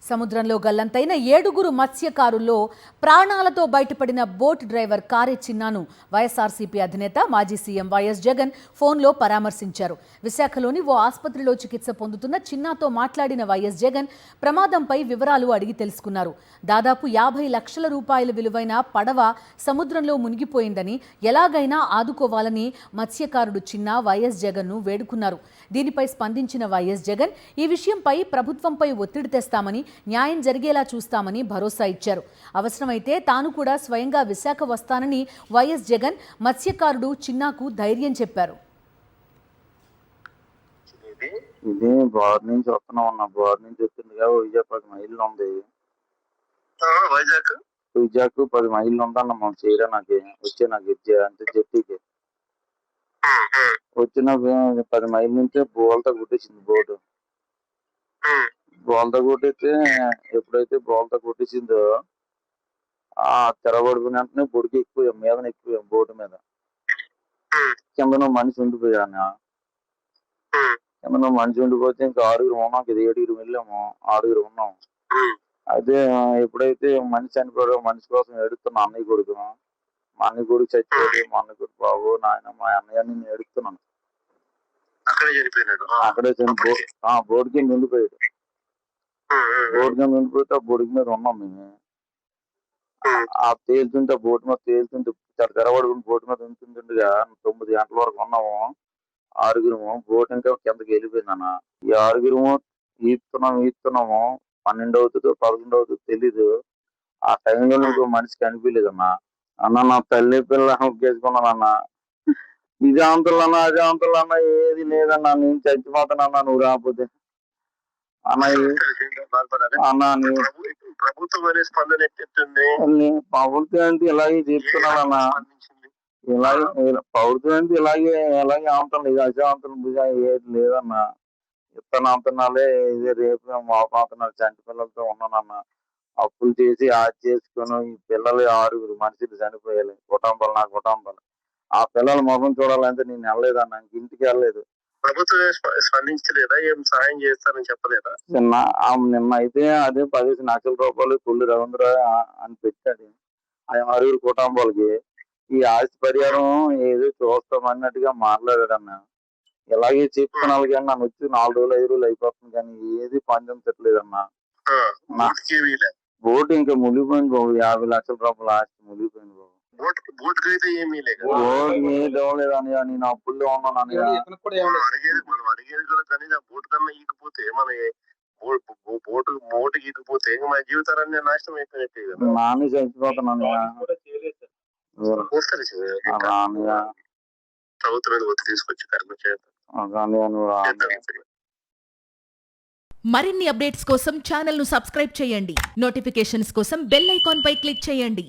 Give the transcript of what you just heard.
సముద్రంలో గల్లంతైన 7 మత్స్యకారుల్లో ప్రాణాలతో బయటపడిన బోట్ డ్రైవర్ కారే చిన్నాను వైఎస్ఆర్సీపీ అధినేత మాజీ సీఎం వైఎస్ జగన్ ఫోన్లో పరామర్శించారు. విశాఖలోని ఓ ఆసుపత్రిలో చికిత్స పొందుతున్న చిన్నాతో మాట్లాడిన వైఎస్ జగన్ ప్రమాదంపై వివరాలు అడిగి తెలుసుకున్నారు. దాదాపు 50 లక్షల రూపాయల విలువైన పడవ సముద్రంలో మునిగిపోయిందని, ఎలాగైనా ఆదుకోవాలని మత్స్యకారుడు చిన్న వైఎస్ జగన్ను వేడుకున్నారు. దీనిపై స్పందించిన వైఎస్ జగన్ ఈ విషయంపై ప్రభుత్వంపై ఒత్తిడి తెస్తామని, న్యాయం జరిగేలా చూస్తామని భరోసా ఇచ్చారు. అవసరమైతే తాను కూడా స్వయంగా విశాఖ వస్తానని వైఎస్ జగన్ మత్స్యకారుడు చిన్నాకు ధైర్యం చెప్పారు. ఇది బోర్ నుంచి వస్తున్నాం అన్న. బోర్ నుంచి వచ్చిందిగా వైజాగ్ 10 మైళ్ళు ఉంది. వైజాగ్ 10 మైళ్ళు ఉందన్న. మనం చేయరా నాకు అంటే జట్టికి వచ్చిన 10 మైళ్ళ నుంచే బోల్తా కొట్టేసింది బోటు. బోల్తా కొట్టేస్తే ఎప్పుడైతే బోల్తా కొట్టేసిందో ఆ తెరబడిపోయిన వెంటనే బొడికి ఎక్కువ మీదన ఎక్కువ బోటు మీద కింద మనిషి ఉండిపోయాను. కింద మనిషి ఉండిపోతే ఇంకా 6 ఉన్నాం. ఇది 7 వెళ్ళాము, 6 ఉన్నాం. అయితే ఎప్పుడైతే మనిషి చనిపోయాడో మనిషి కోసం ఏడుతున్నా అన్నయ్య కొడుకు. మా అన్నయ్య కొడుకు చచ్చిపోయాడు. మా అన్నయ్య కొడుకు బాబు నాయన మా అన్నయ్య నేను ఏడుస్తున్నాను. అక్కడే బోర్డు కింద ఉండిపోయాడు. బోర్డు కింద ఉండిపోతే ఆ బొడికి మీద ఉన్నాం మేము. ఆ తేలుతుంటే బోటు మీద తేలుతుంటే తెరబడుకుని బోటు మీద ఉంటుండగా 9 గంటల వరకు ఉన్నాము. 6 బోటు ఇంకా కిందకి వెళ్ళిపోయింది అన్న. ఈ 6 ఈస్తున్నాము 12 అవుతుందో 11 అవుతుందో తెలీదు. ఆ టైంలో ఇంకో మనిషి కనిపించలేదు అన్న. నా తల్లి పిల్ల ఒకేసుకున్నానన్న. ఇదే అంతలన్నా అదే అంతలన్నా ఏది లేదన్నా. నేను చచ్చిపోతానన్నా నువ్వు రాకపోతే ప్రభుత్వం అంటే ఇలాగే చెప్తున్నానన్నా. ప్రభుత్వం అంటే ఇలాగే అంతలు ఇది అశాంతలు ఏది లేదన్నా. ఇత్తన అంతనాలే ఇదే రేపు మాపాతనాలు చంటి పిల్లలతో ఉన్నానన్నా. అప్పులు చేసి ఆది చేసుకుని ఈ పిల్లలు 6 మనుషులు చనిపోయాలి. కుటుంబాలు నా కుటుంబాలు. ఆ పిల్లల ముఖం చూడాలంటే నేను వెళ్ళలేదన్నా. ఇంటికి వెళ్ళలేదు. ప్రభుత్వం స్పందించలేదా? ఏం సాయం చేస్తారని చెప్పలేదా? నిన్న అయితే అదే 15 లక్షల రూపాయలు కొల్లు రవీంద్ర అని పెట్టాడు. ఆ 6 కుటుంబాలకి ఈ ఆస్తి పరిహారం ఏదో చూస్తాం అన్నట్టుగా మాట్లాడాడన్న. ఇలాగే చెప్తున్నాను కానీ నన్ను వచ్చి 4 రోజులు 5 రోజులు అయిపోతుంది కానీ ఏది పంచట్లేదన్నా. బోటు ఇంకా మునిగిపోయింది బాబు. 50 లక్షల రూపాయల ఆస్తి మునిగిపోయింది బాబు. లేదని నేను అప్పుల్లో ఉన్నాను. నాన్న చచ్చిపోతున్నాను. మరిన్ని అప్డేట్స్ కోసం ఛానల్ ను సబ్స్క్రైబ్ చేయండి. నోటిఫికేషన్స్ కోసం బెల్ ఐకాన్ పై క్లిక్ చేయండి.